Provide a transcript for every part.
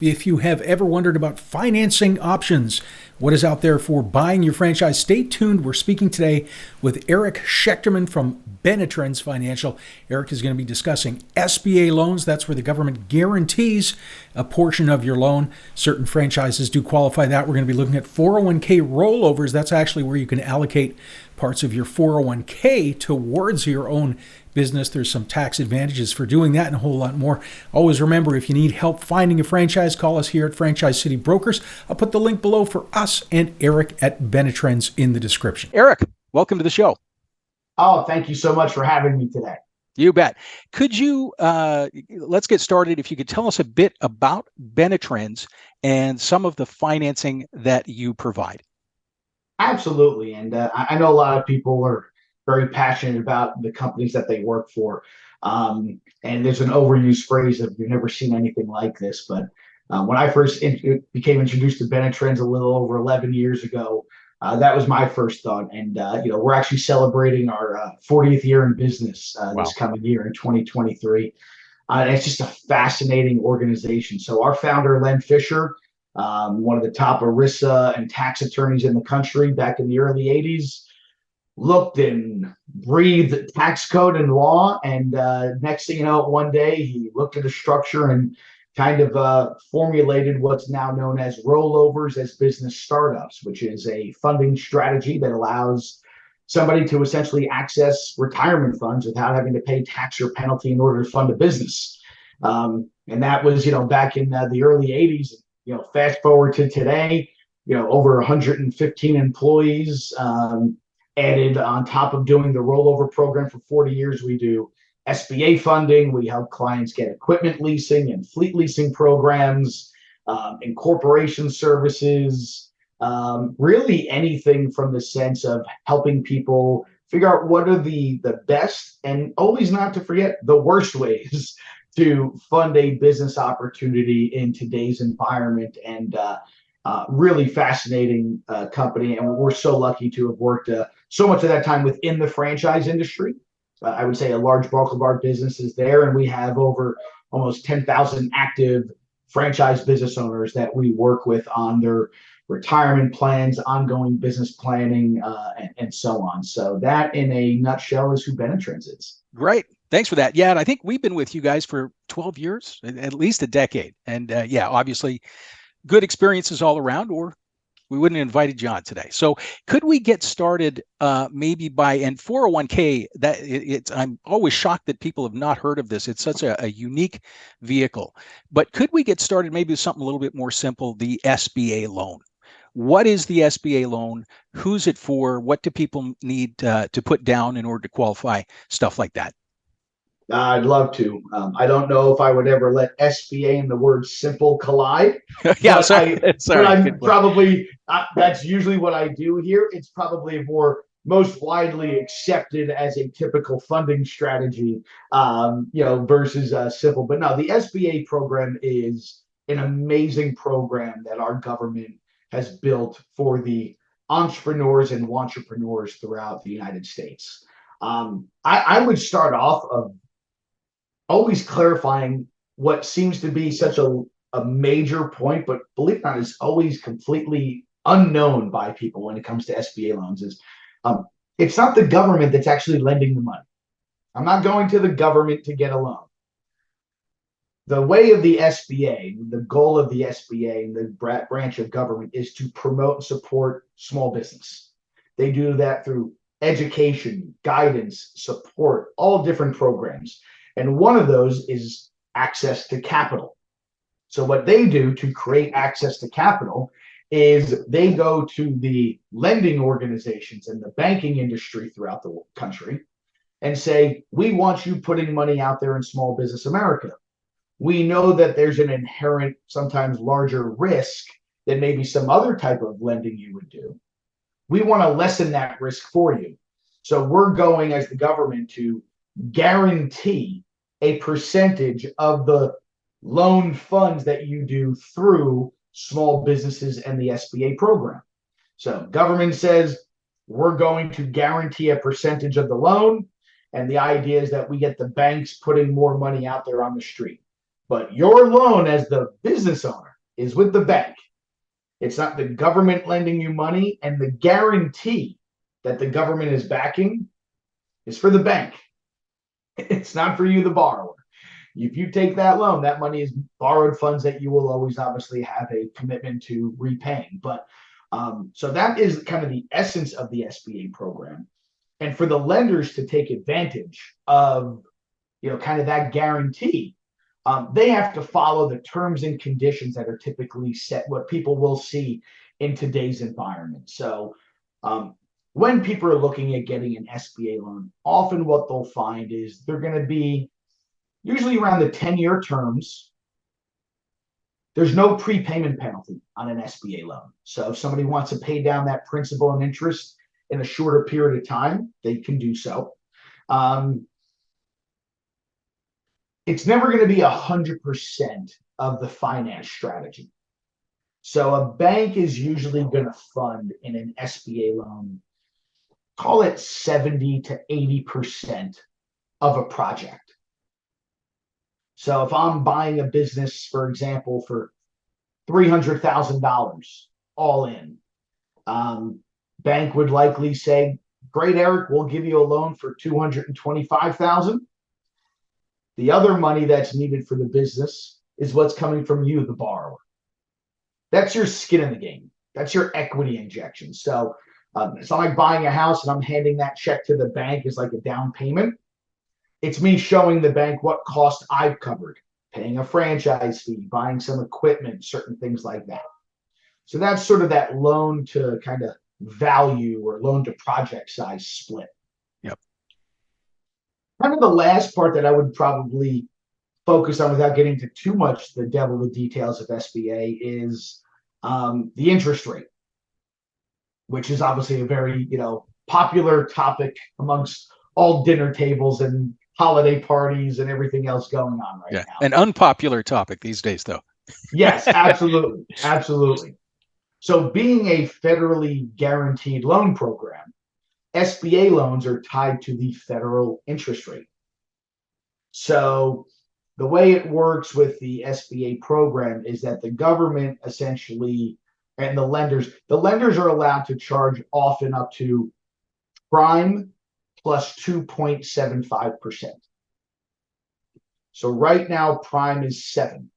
If you have ever wondered about financing options, what is out there for buying your franchise, stay tuned. We're speaking today with Eric Schechterman from Benetrends Financial. Eric is going to be discussing SBA loans. That's where the government guarantees a portion of your loan. Certain franchises do qualify that. We're going to be looking at 401k rollovers. That's actually where you can allocate parts of your 401k towards your own business. There's some tax advantages for doing that and a whole lot more. Always remember, if you need help finding a franchise, call us here at Franchise City Brokers. I'll put the link below for us and Eric at Benetrends in the description. Eric, welcome to the show. Oh, thank you so much for having me today. You bet. Could you, let's get started. If you could tell us a bit about Benetrends and some of the financing that you provide. Absolutely. And I know a lot of people are very passionate about the companies that they work for. And there's an overused phrase of you've never seen anything like this. But when I first became introduced to Benetrends a little over 11 years ago, that was my first thought. And, we're actually celebrating our 40th year in business this coming year in 2023. And it's just a fascinating organization. So our founder, Len Fisher, one of the top ERISA and tax attorneys in the country back in the early 80s, looked and breathed tax code and law. And next thing you know, one day he looked at the structure and kind of formulated what's now known as rollovers as business startups, which is a funding strategy that allows somebody to essentially access retirement funds without having to pay tax or penalty in order to fund a business. And that was, back in the early 80s. Fast forward to today, over 115 employees, added on top of doing the rollover program for 40 years. We do SBA funding. We help clients get equipment leasing and fleet leasing programs, incorporation services, really anything from the sense of helping people figure out what are the best and always not to forget the worst ways to fund a business opportunity in today's environment. And really fascinating company. And we're so lucky to have worked so much of that time within the franchise industry. I would say a large bulk of our business is there, and we have over almost 10,000 active franchise business owners that we work with on their retirement plans, ongoing business planning, and so on. So that, in a nutshell, is who Benetrends is. Great. Thanks for that. Yeah, and I think we've been with you guys for 12 years, at least a decade. And obviously good experiences all around, or we wouldn't have invited you on today. So could we get started maybe by, and 401k, I'm always shocked that people have not heard of this. It's such a unique vehicle. But could we get started maybe with something a little bit more simple, the SBA loan? What is the SBA loan? Who's it for? What do people need to put down in order to qualify? Stuff like that. I'd love to. I don't know if I would ever let SBA and the word simple collide. Yeah, sorry. I'm probably, that's usually what I do here. It's probably more most widely accepted as a typical funding strategy, versus simple. But no, the SBA program is an amazing program that our government has built for the entrepreneurs and wantrepreneurs throughout the United States. I would start off of always clarifying what seems to be such a major point, but believe it or not, is always completely unknown by people when it comes to SBA loans, is it's not the government that's actually lending the money. I'm not going to the government to get a loan. The way of the SBA, the goal of the SBA, the branch of government, is to promote and support small business. They do that through education, guidance, support, all different programs. And one of those is access to capital. So what they do to create access to capital is they go to the lending organizations and the banking industry throughout the country and say, we want you putting money out there in small business America. We know that there's an inherent, sometimes larger risk than maybe some other type of lending you would do. We want to lessen that risk for you. So we're going as the government to guarantee a percentage of the loan funds that you do through small businesses and the SBA program. So government says we're going to guarantee a percentage of the loan. And the idea is that we get the banks putting more money out there on the street. But your loan as the business owner is with the bank. It's not the government lending you money, and the guarantee that the government is backing is for the bank. It's not for you, the borrower. If you take that loan, that money is borrowed funds that you will always obviously have a commitment to repaying. But so that is kind of the essence of the SBA program. And for the lenders to take advantage of, kind of that guarantee, they have to follow the terms and conditions that are typically set, what people will see in today's environment. So when people are looking at getting an SBA loan, often what they'll find is they're going to be usually around the 10-year terms. There's no prepayment penalty on an SBA loan. So if somebody wants to pay down that principal and interest in a shorter period of time, they can do so. It's never going to be 100% of the finance strategy. So a bank is usually going to fund in an SBA loan, call it 70 to 80% of a project. So if I'm buying a business, for example, for $300,000 all in, bank would likely say, great, Eric, we'll give you a loan for $225,000. The other money that's needed for the business is what's coming from you, the borrower. That's your skin in the game. That's your equity injection. So it's not like buying a house and I'm handing that check to the bank as like a down payment. It's me showing the bank what cost I've covered, paying a franchise fee, buying some equipment, certain things like that. So that's sort of that loan to kind of value or loan to project size split. Yep. Kind of the last part that I would probably focus on without getting to too much the devil the details of SBA is the interest rate, which is obviously a very popular topic amongst all dinner tables and holiday parties and everything else going on right now. An unpopular topic these days, though. Yes, absolutely. Absolutely. So being a federally guaranteed loan program, SBA loans are tied to the federal interest rate. So the way it works with the SBA program is that the government essentially and the lenders are allowed to charge often up to prime plus 2.75%. So right now, prime is 7.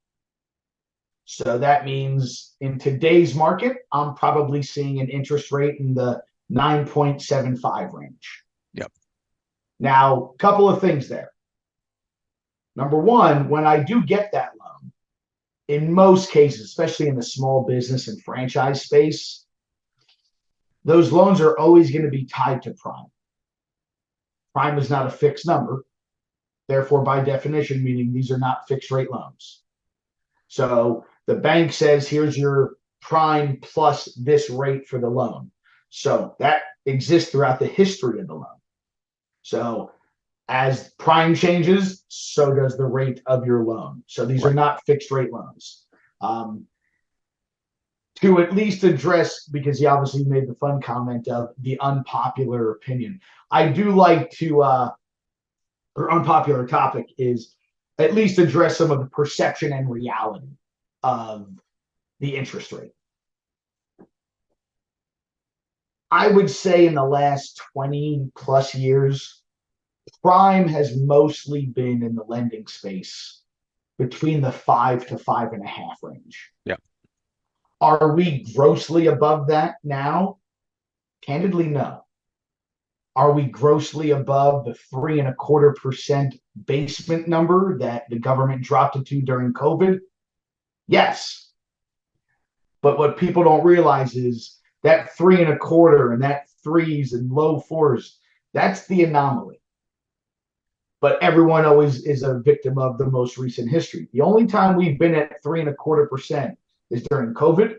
So that means in today's market, I'm probably seeing an interest rate in the 9.75 range. Yep. Now, a couple of things there. Number one, when I do get that loan, in most cases, especially in the small business and franchise space, those loans are always going to be tied to prime. Prime is not a fixed number. Therefore, by definition, meaning these are not fixed rate loans. So the bank says, here's your prime plus this rate for the loan. So that exists throughout the history of the loan. So as prime changes, so does the rate of your loan. So these are not fixed rate loans. To at least address, because he obviously made the fun comment of the unpopular opinion, I do like to, or unpopular topic is at least address some of the perception and reality of the interest rate. I would say in the last 20 plus years, prime has mostly been in the lending space between the 5 to 5.5 range. Yeah. Are we grossly above that now? Candidly, no. Are we grossly above the 3.25% basement number that the government dropped it to during COVID? Yes. But what people don't realize is that 3.25 and that 3s and low 4s, that's the anomaly. But everyone always is a victim of the most recent history. The only time we've been at 3.25% is during COVID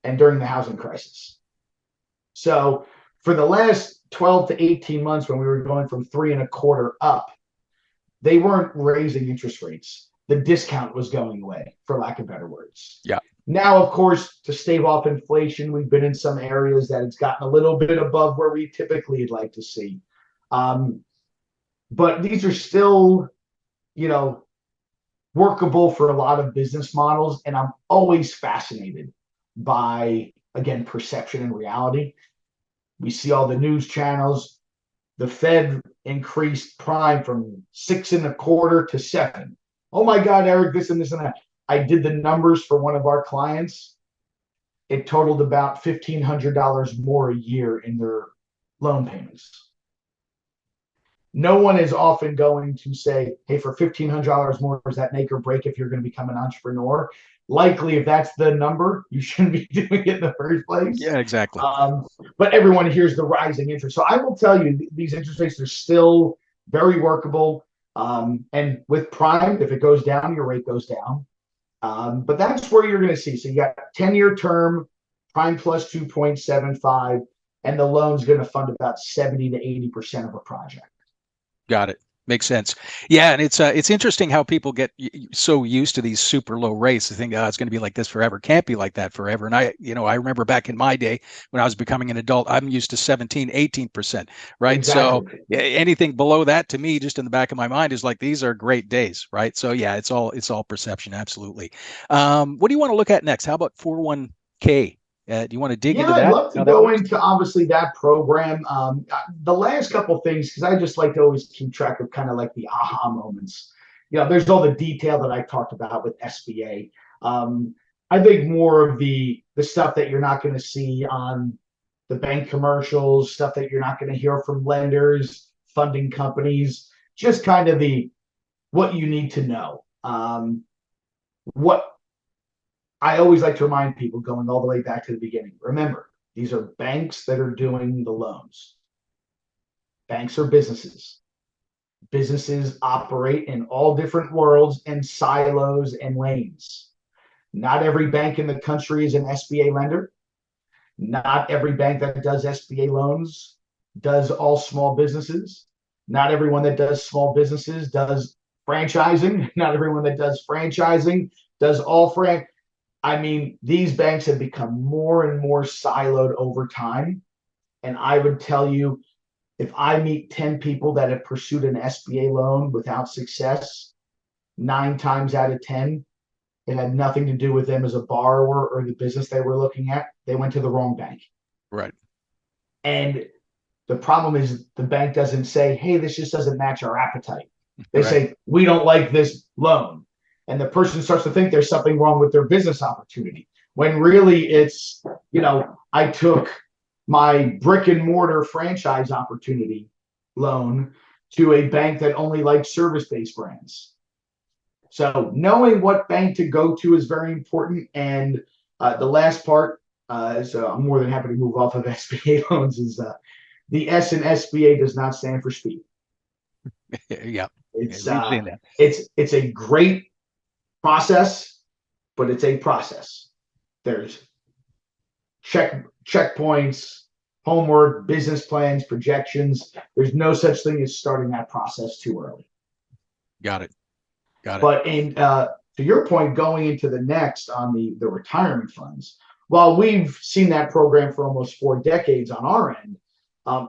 and during the housing crisis. So for the last 12 to 18 months, when we were going from 3.25 up, they weren't raising interest rates. The discount was going away, for lack of better words. Yeah. Now, of course, to stave off inflation, we've been in some areas that it's gotten a little bit above where we typically would like to see. But these are still, workable for a lot of business models. And I'm always fascinated by, again, perception and reality. We see all the news channels. The Fed increased prime from 6.25 to 7. Oh my God, Eric, this and this and that. I did the numbers for one of our clients. It totaled about $1,500 more a year in their loan payments. No one is often going to say, hey, for $1,500 more, is that make or break if you're going to become an entrepreneur? Likely, if that's the number, you shouldn't be doing it in the first place. Yeah, exactly. But everyone hears the rising interest. So I will tell you, these interest rates are still very workable. And with prime, if it goes down, your rate goes down. But that's where you're going to see. So you got 10-year term, prime plus 2.75, and the loan's going to fund about 70 to 80% of a project. Got it. Makes sense. Yeah, and it's interesting how people get so used to these super low rates. They think, oh, it's going to be like this forever. Can't be like that forever. And I remember back in my day when I was becoming an adult, I'm used to 17, 18%, right? Exactly. So anything below that to me, just in the back of my mind, is like, these are great days, right? So yeah, it's all perception. Absolutely. What do you want to look at next? How about 401k? Do you want to dig into I'd that? love to How that go works? into obviously that program. The last couple things, because I just like to always keep track of kind of like the aha moments. There's all the detail that I talked about with SBA. I think more of the stuff that you're not going to see on the bank commercials, stuff that you're not going to hear from lenders, funding companies, just kind of the what you need to know. What I always like to remind people, going all the way back to the beginning, remember, these are banks that are doing the loans. Banks are businesses. Businesses operate in all different worlds and silos and lanes. Not every bank in the country is an SBA lender. Not every bank that does SBA loans does all small businesses. Not everyone that does small businesses does franchising. Not everyone that does franchising does all I mean, these banks have become more and more siloed over time. And I would tell you, if I meet 10 people that have pursued an SBA loan without success, 9 times out of 10, it had nothing to do with them as a borrower or the business they were looking at. They went to the wrong bank. Right. And the problem is the bank doesn't say, hey, this just doesn't match our appetite. They Right. say, we don't like this loan. And the person starts to think there's something wrong with their business opportunity, when really it's, I took my brick and mortar franchise opportunity loan to a bank that only likes service-based brands. So knowing what bank to go to is very important. And the last part, so I'm more than happy to move off of SBA loans, is the S in SBA does not stand for speed. Yeah. It's We've seen that. it's a great process, but it's a process. There's checkpoints, homework, business plans, projections. There's no such thing as starting that process too early. Got it. But to your point, going into the next on the retirement funds, while we've seen that program for almost 4 decades on our end,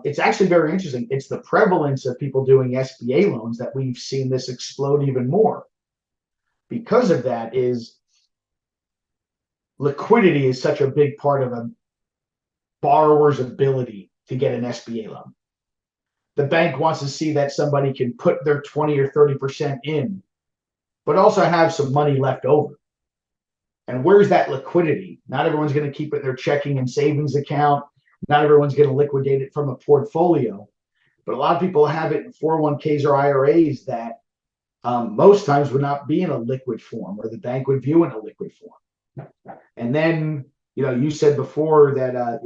it's actually very interesting. It's the prevalence of people doing SBA loans that we've seen this explode even more. Because of that is liquidity is such a big part of a borrower's ability to get an SBA loan. The bank wants to see that somebody can put their 20 or 30% in, but also have some money left over. And where's that liquidity? Not everyone's going to keep it in their checking and savings account. Not everyone's going to liquidate it from a portfolio. But a lot of people have it in 401ks or IRAs that most times would not be in a liquid form, or the bank would view in a liquid form. And then, you said before that,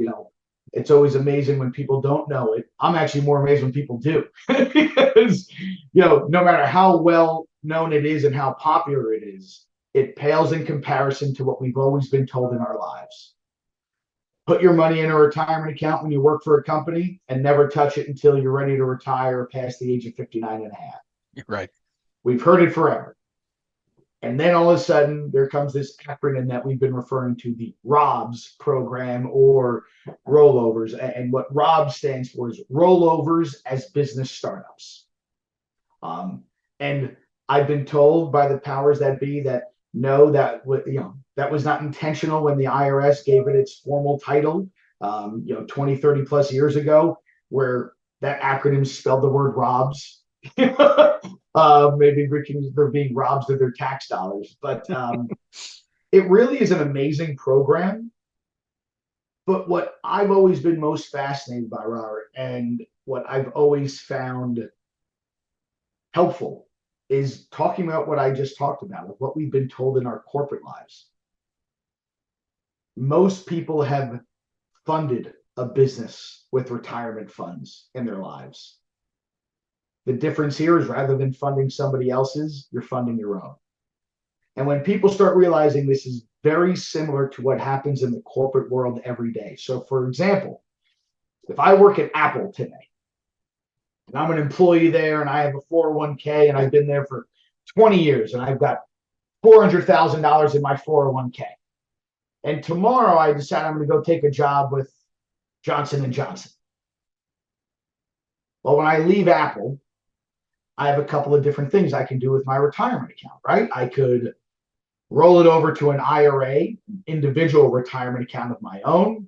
it's always amazing when people don't know it. I'm actually more amazed when people do, because, no matter how well known it is and how popular it is, it pales in comparison to what we've always been told in our lives. Put your money in a retirement account when you work for a company and never touch it until you're ready to retire past the age of 59 and a half. Right. We've heard it forever. And then all of a sudden, there comes this acronym that we've been referring to, the ROBS program, or rollovers. And what ROBS stands for is rollovers as business startups. And I've been told by the powers that be that no, that was not intentional when the IRS gave it its formal title, 20, 30 plus years ago, where that acronym spelled the word ROBS. Maybe they're being robbed of their tax dollars, but it really is an amazing program. But what I've always been most fascinated by, Robert, and what I've always found helpful is talking about what I just talked about, with what we've been told in our corporate lives. Most people have funded a business with retirement funds in their lives. The difference here is rather than funding somebody else's, you're funding your own. And when people start realizing this is very similar to what happens in the corporate world every day. So, for example, if I work at Apple today, and I'm an employee there, and I have a 401k, and I've been there for 20 years, and I've got $400,000 in my 401k. And tomorrow I decide I'm going to go take a job with Johnson and Johnson. Well, when I leave Apple, I have a couple of different things I can do with my retirement account, right? I could roll it over to an IRA, an individual retirement account of my own.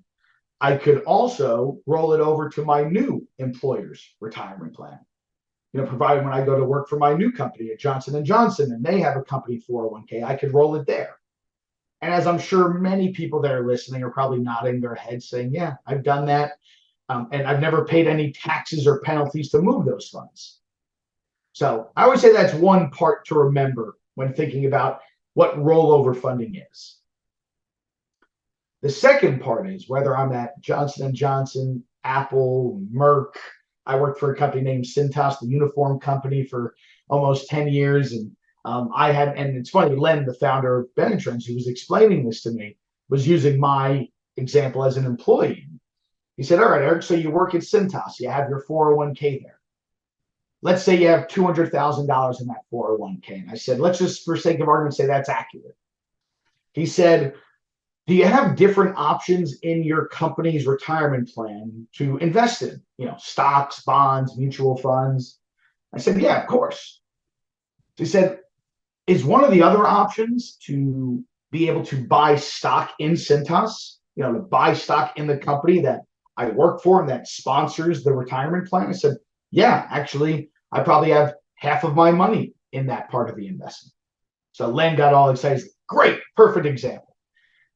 I could also roll it over to my new employer's retirement plan. Provided when I go to work for my new company at Johnson and Johnson, and they have a company 401k, I could roll it there. And as I'm sure many people that are listening are probably nodding their heads saying, yeah, I've done that. And I've never paid any taxes or penalties to move those funds. So I would say that's one part to remember when thinking about what rollover funding is. The second part is whether I'm at Johnson & Johnson, Apple, Merck. I worked for a company named Cintas, the uniform company, for almost 10 years. And and it's funny, Len, the founder of Benetrends, who was explaining this to me, was using my example as an employee. He said, all right, Eric, so you work at Cintas, you have your 401k there. Let's say you have $200,000 in that 401k. And I said, let's just, for sake of argument, say that's accurate. He said, do you have different options in your company's retirement plan to invest in? Stocks, bonds, mutual funds. I said, yeah, of course. He said, is one of the other options to be able to buy stock in Cintas, to buy stock in the company that I work for and that sponsors the retirement plan? I said, yeah, actually, I probably have half of my money in that part of the investment. So Len got all excited. Great, perfect example.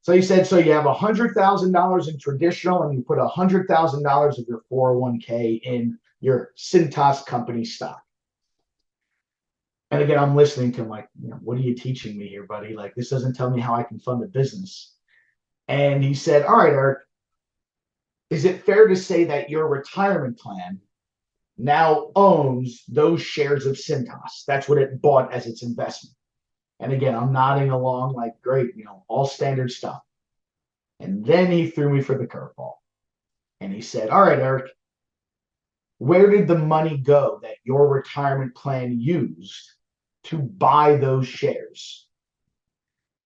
So he said, so you have $100,000 in traditional, and you put $100,000 of your 401k in your Cintas company stock. And again, I'm listening to him like, what are you teaching me here, buddy? Like, this doesn't tell me how I can fund a business. And he said, all right, Eric, is it fair to say that your retirement plan now owns those shares of Cintas? That's what it bought as its investment. And again, I'm nodding along like, great, all standard stuff. And then he threw me for the curveball. And he said, all right, Eric, where did the money go that your retirement plan used to buy those shares?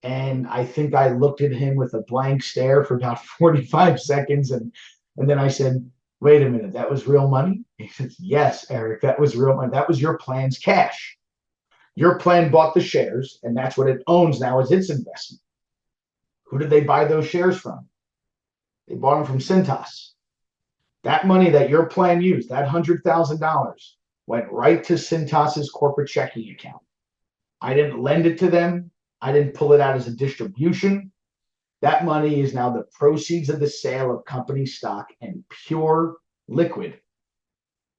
And I think I looked at him with a blank stare for about 45 seconds. And then I said, wait a minute, that was real money? He says, yes, Eric, that was real money. That was your plan's cash. Your plan bought the shares, and that's what it owns now as its investment. Who did they buy those shares from? They bought them from Cintas. That money that your plan used, that $100,000, went right to Cintas's corporate checking account. I didn't lend it to them. I didn't pull it out as a distribution. That money is now the proceeds of the sale of company stock and pure liquid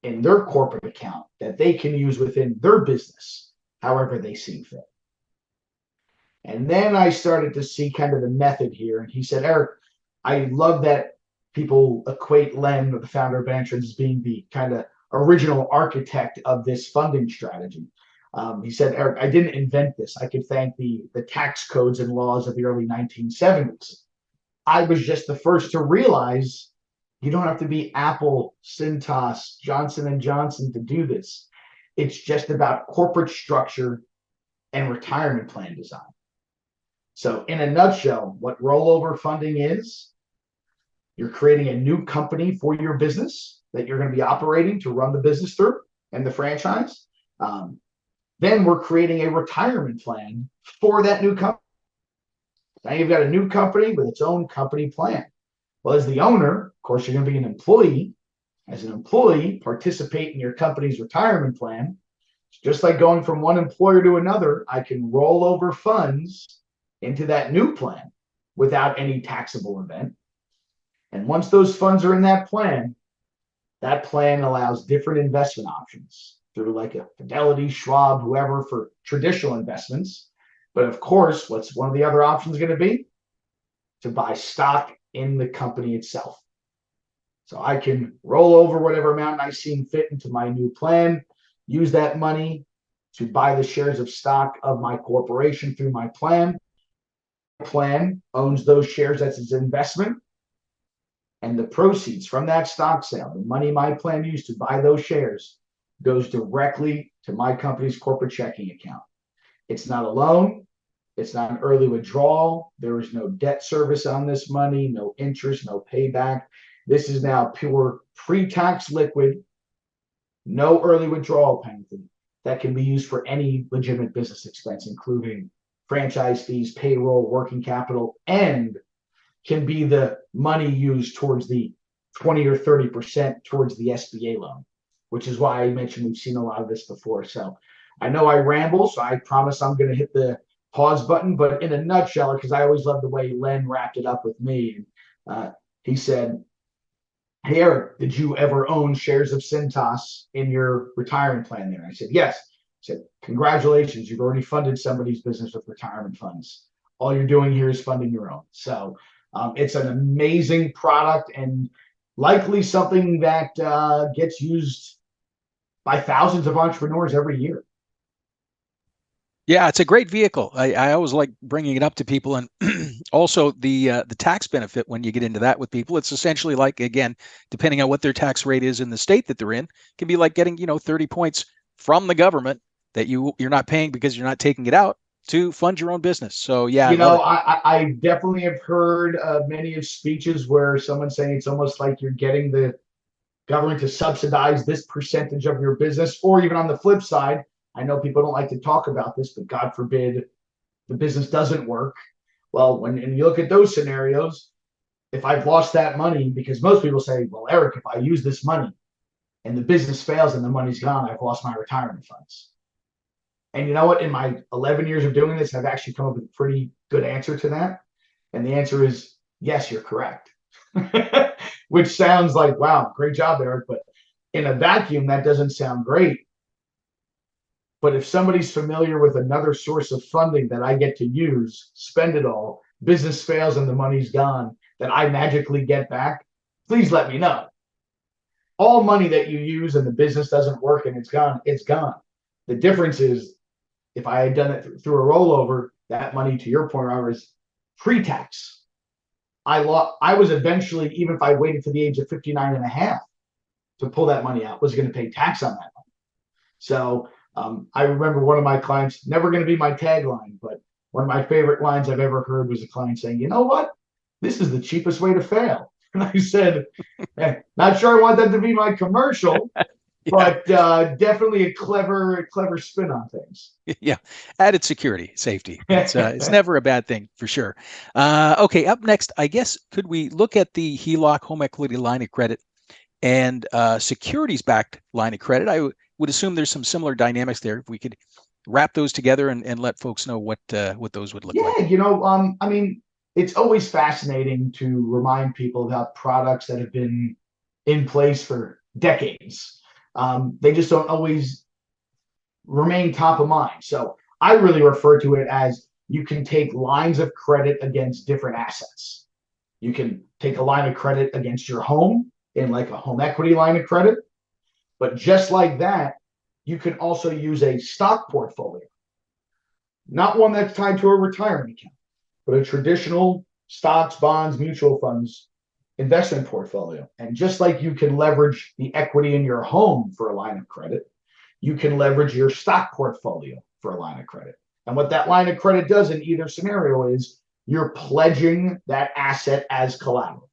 in their corporate account that they can use within their business however they see fit. And then I started to see kind of the method here. And he said, Eric, I love that people equate Len, the founder of Benetrends, as being the kind of original architect of this funding strategy. He said, Eric, I didn't invent this. I could thank the tax codes and laws of the early 1970s. I was just the first to realize you don't have to be Apple, Cintas, Johnson & Johnson to do this. It's just about corporate structure and retirement plan design. So in a nutshell, what rollover funding is, you're creating a new company for your business that you're going to be operating to run the business through and the franchise. then we're creating a retirement plan for that new company. Now you've got a new company with its own company plan. Well, as the owner, of course, you're going to be an employee. As an employee, participate in your company's retirement plan. Just like going from one employer to another, I can roll over funds into that new plan without any taxable event. And once those funds are in that plan allows different investment options through like a Fidelity, Schwab, whoever for traditional investments. But of course, what's one of the other options going to be? To buy stock in the company itself. So I can roll over whatever amount I seem fit into my new plan, use that money to buy the shares of stock of my corporation through my plan. The plan owns those shares as its investment, and the proceeds from that stock sale, the money my plan used to buy those shares, goes directly to my company's corporate checking account. It's not a loan. It's not an early withdrawal. There is no debt service on this money, no interest, no payback. This is now pure pre-tax liquid, no early withdrawal penalty that can be used for any legitimate business expense, including franchise fees, payroll, working capital, and can be the money used towards the 20 or 30% towards the SBA loan, which is why I mentioned we've seen a lot of this before. So I know I ramble, so I promise I'm going to hit the pause button, but in a nutshell, because I always love the way Len wrapped it up with me. He said, "Hey, Eric, did you ever own shares of Cintas in your retirement plan there?" I said, "Yes." He said, "Congratulations, you've already funded somebody's business with retirement funds. All you're doing here is funding your own." So it's an amazing product and likely something that gets used by thousands of entrepreneurs every year. Yeah, it's a great vehicle. I always like bringing it up to people, and also the tax benefit when you get into that with people. It's essentially like, again, depending on what their tax rate is in the state that they're in, can be like getting 30 points from the government that you're not paying because you're not taking it out to fund your own business. So yeah, I love it. I definitely have heard many of speeches where someone's saying it's almost like you're getting the government to subsidize this percentage of your business, or even on the flip side. I know people don't like to talk about this, but God forbid the business doesn't work. Well, when you look at those scenarios, if I've lost that money, because most people say, well, Eric, if I use this money and the business fails and the money's gone, I've lost my retirement funds. And you know what? In my 11 years of doing this, I've actually come up with a pretty good answer to that. And the answer is, yes, you're correct. Which sounds like, wow, great job, Eric. But in a vacuum, that doesn't sound great. But if somebody's familiar with another source of funding that I get to use, spend it all, business fails and the money's gone, that I magically get back, please let me know. All money that you use and the business doesn't work and it's gone, it's gone. The difference is if I had done it through a rollover, that money, to your point, Robert, is pre-tax. I was eventually, even if I waited to the age of 59 and a half to pull that money out, was going to pay tax on that money. So I remember one of my clients, never going to be my tagline, but one of my favorite lines I've ever heard was a client saying, "You know what? This is the cheapest way to fail." And I said, not sure I want that to be my commercial, but definitely a clever spin on things. Yeah, added security, safety. It's never a bad thing for sure. Okay, up next, I guess, could we look at the HELOC home equity line of credit and securities-backed line of credit? I would assume there's some similar dynamics there. If we could wrap those together and let folks know what those would look like. Yeah, I mean, it's always fascinating to remind people about products that have been in place for decades. They just don't always remain top of mind. So I really refer to it as you can take lines of credit against different assets. You can take a line of credit against your home in like a home equity line of credit. But just like that, you can also use a stock portfolio, not one that's tied to a retirement account, but a traditional stocks, bonds, mutual funds investment portfolio. And just like you can leverage the equity in your home for a line of credit, you can leverage your stock portfolio for a line of credit. And what that line of credit does in either scenario is you're pledging that asset as collateral.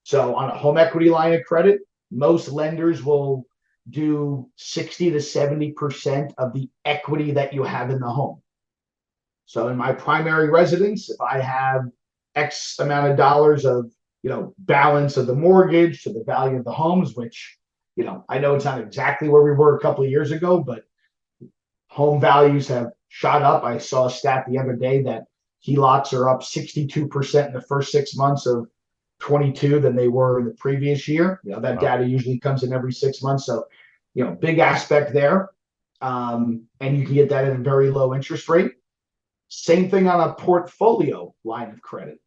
So on a home equity line of credit, most lenders will do 60 to 70% of the equity that you have in the home. So in my primary residence, if I have X amount of dollars of, balance of the mortgage to the value of the homes, which, I know it's not exactly where we were a couple of years ago, but home values have shot up. I saw a stat the other day that HELOCs are up 62% in the first 6 months of 22 than they were in the previous year. That data usually comes in every 6 months. So, big aspect there. And you can get that at a very low interest rate. Same thing on a portfolio line of credit.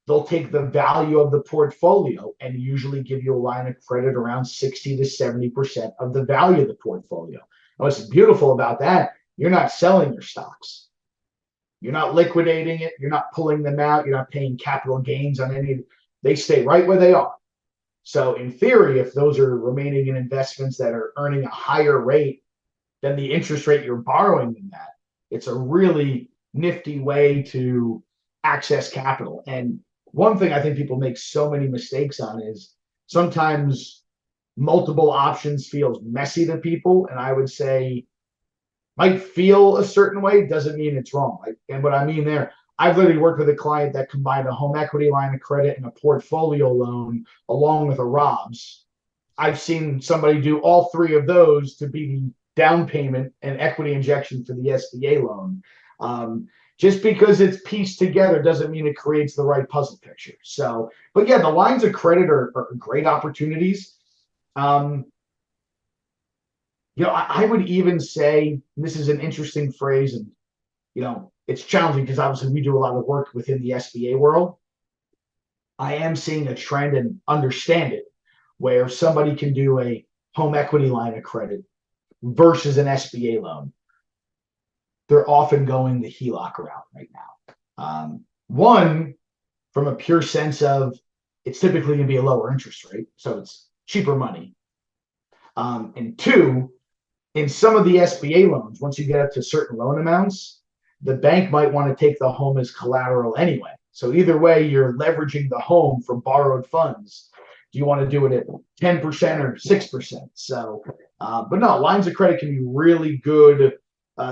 They'll take the value of the portfolio and usually give you a line of credit around 60 to 70% of the value of the portfolio. And what's beautiful about that, you're not selling your stocks. You're not liquidating it. You're not pulling them out. You're not paying capital gains on any. They stay right where they are. So in theory, if those are remaining in investments that are earning a higher rate than the interest rate you're borrowing them at, it's a really nifty way to access capital. And one thing I think people make so many mistakes on is sometimes multiple options feels messy to people. And I would say might feel a certain way, doesn't mean it's wrong. And what I mean there, I've literally worked with a client that combined a home equity line of credit and a portfolio loan along with a ROBS. I've seen somebody do all three of those to be the down payment and equity injection for the SBA loan. Just because it's pieced together doesn't mean it creates the right puzzle picture. So, but yeah, the lines of credit are great opportunities. I would even say, this is an interesting phrase, and it's challenging because obviously we do a lot of work within the SBA world. I am seeing a trend and understand it where somebody can do a home equity line of credit versus an SBA loan. They're often going the HELOC route right now. One, from a pure sense of it's typically going to be a lower interest rate, so it's cheaper money. And two, in some of the SBA loans, once you get up to certain loan amounts, the bank might want to take the home as collateral anyway. So either way, you're leveraging the home for borrowed funds. Do you want to do it at 10% or 6%? So, but no, lines of credit can be really good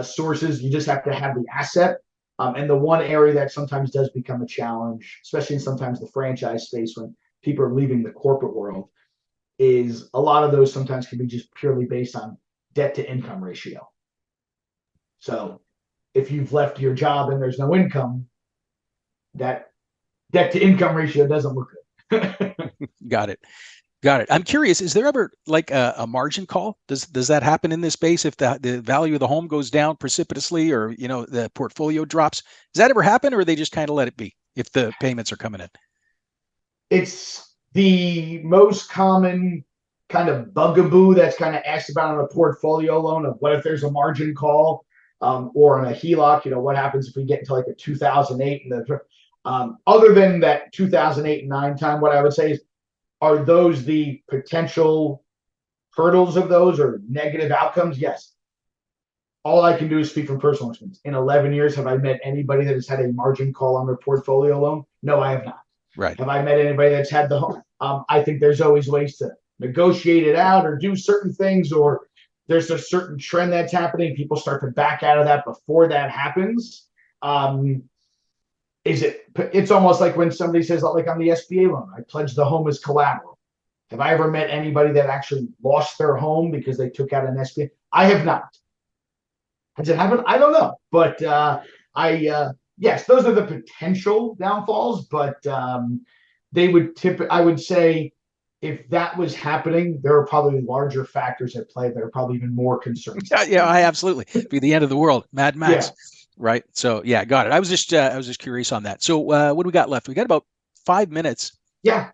sources. You just have to have the asset. And the one area that sometimes does become a challenge, especially in sometimes the franchise space when people are leaving the corporate world, is a lot of those sometimes can be just purely based on debt to income ratio. So if you've left your job and there's no income, that debt to income ratio doesn't look good. Got it. I'm curious, is there ever like a margin call? Does that happen in this space if the value of the home goes down precipitously or, the portfolio drops? Does that ever happen, or they just kind of let it be if the payments are coming in? It's the most common kind of bugaboo that's kind of asked about on a portfolio loan of what if there's a margin call, or on a HELOC, what happens if we get into like a 2008 and other than that 2008 and 9 time, what I would say is, are those the potential hurdles of those or negative outcomes? Yes. All I can do is speak from personal experience. In 11 years, have I met anybody that has had a margin call on their portfolio loan? No, I have not. Right. Have I met anybody that's had the home? I think there's always ways to negotiate it out or do certain things, or there's a certain trend that's happening. People start to back out of that before that happens. It's almost like when somebody says, like on the SBA loan, I pledge the home as collateral. Have I ever met anybody that actually lost their home because they took out an SBA? I have not. Has it happened? I don't know. But yes, those are the potential downfalls, but they would I would say if that was happening, there are probably larger factors at play that are probably even more concerning. Yeah, I absolutely. Be the end of the world. Mad Max. Yeah. Right. So yeah, got it. I was just curious on that. So what do we got left? We got about 5 minutes. Yeah.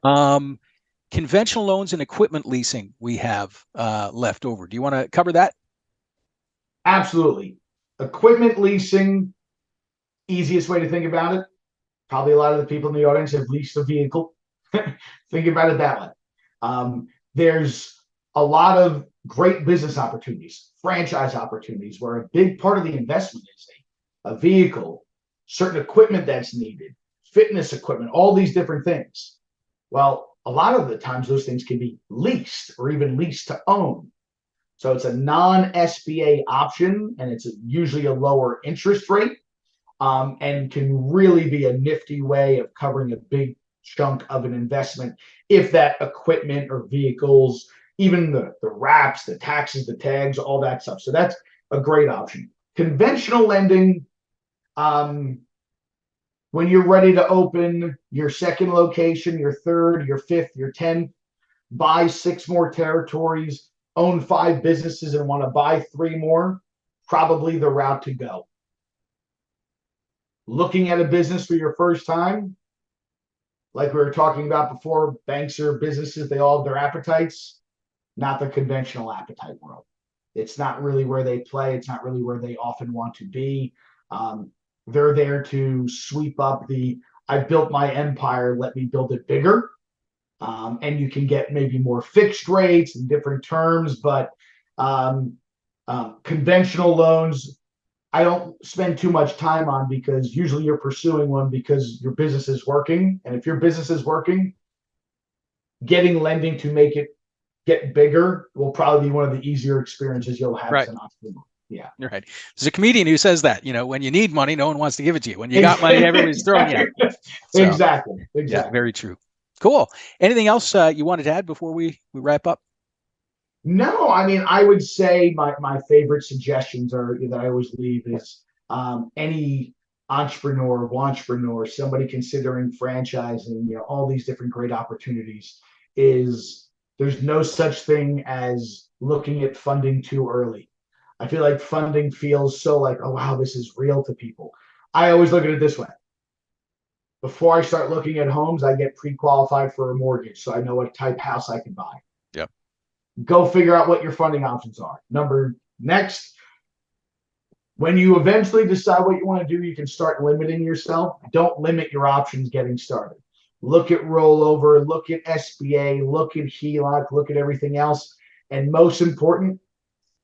Conventional loans and equipment leasing we have left over. Do you want to cover that? Absolutely. Equipment leasing, easiest way to think about it. Probably a lot of the people in the audience have leased a vehicle. Think about it that way. There's a lot of great business opportunities, franchise opportunities, where a big part of the investment is a vehicle, certain equipment that's needed, fitness equipment, all these different things. Well, a lot of the times those things can be leased or even leased to own. So it's a non-SBA option, and it's usually a lower interest rate, and can really be a nifty way of covering a big chunk of an investment if that equipment or vehicles, even the wraps, the taxes, the tags, all that stuff. So that's a great option. Conventional lending, when you're ready to open your second location, your third, your fifth, your 10th, buy 6 more territories, own 5 businesses, and want to buy 3 more, probably the route to go. Looking at a business for your first time, like we were talking about before, banks or businesses, they all have their appetites, not the conventional appetite world. It's not really where they play. It's not really where they often want to be. They're there to sweep up I built my empire, let me build it bigger. And you can get maybe more fixed rates and different terms, but conventional loans, I don't spend too much time on, because usually you're pursuing one because your business is working. And if your business is working, getting lending to make it get bigger will probably be one of the easier experiences you'll have as an entrepreneur. Yeah. You're right. There's a comedian who says that, when you need money, no one wants to give it to you. When you got money, everybody's throwing you. So, exactly. Yeah, very true. Cool. Anything else you wanted to add before we wrap up? No, I mean, I would say my favorite suggestions are that I always leave is any entrepreneur, somebody considering franchising, all these different great opportunities, is there's no such thing as looking at funding too early. I feel like funding feels so like, oh, wow, this is real to people. I always look at it this way. Before I start looking at homes, I get pre-qualified for a mortgage, so I know what type house I can buy. Yep. Go figure out what your funding options are. Next, when you eventually decide what you want to do, you can start limiting yourself. Don't limit your options getting started. Look at rollover, look at SBA, look at HELOC, look at everything else. And most important,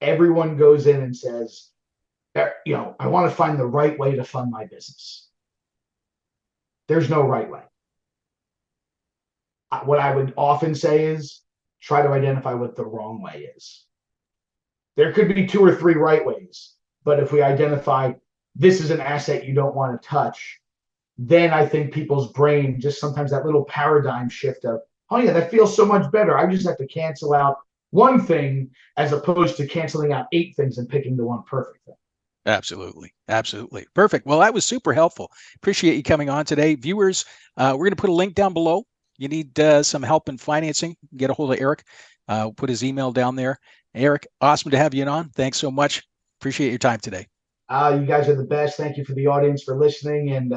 everyone goes in and says, I want to find the right way to fund my business. There's no right way. What I would often say is try to identify what the wrong way is. There could be 2 or 3 right ways, but if we identify this is an asset you don't want to touch, then I think people's brain, just sometimes that little paradigm shift of, oh yeah, that feels so much better. I just have to cancel out one thing as opposed to canceling out 8 things and picking the one perfect thing. Absolutely. Absolutely. Perfect. Well, that was super helpful. Appreciate you coming on today. Viewers, we're going to put a link down below. You need some help in financing, get a hold of Eric. Put his email down there. Eric, awesome to have you on. Thanks so much. Appreciate your time today. You guys are the best. Thank you for the audience for listening. And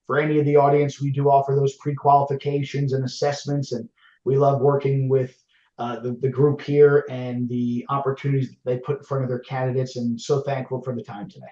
for any of the audience, we do offer those pre-qualifications and assessments. And we love working with the group here and the opportunities they put in front of their candidates. And so thankful for the time today.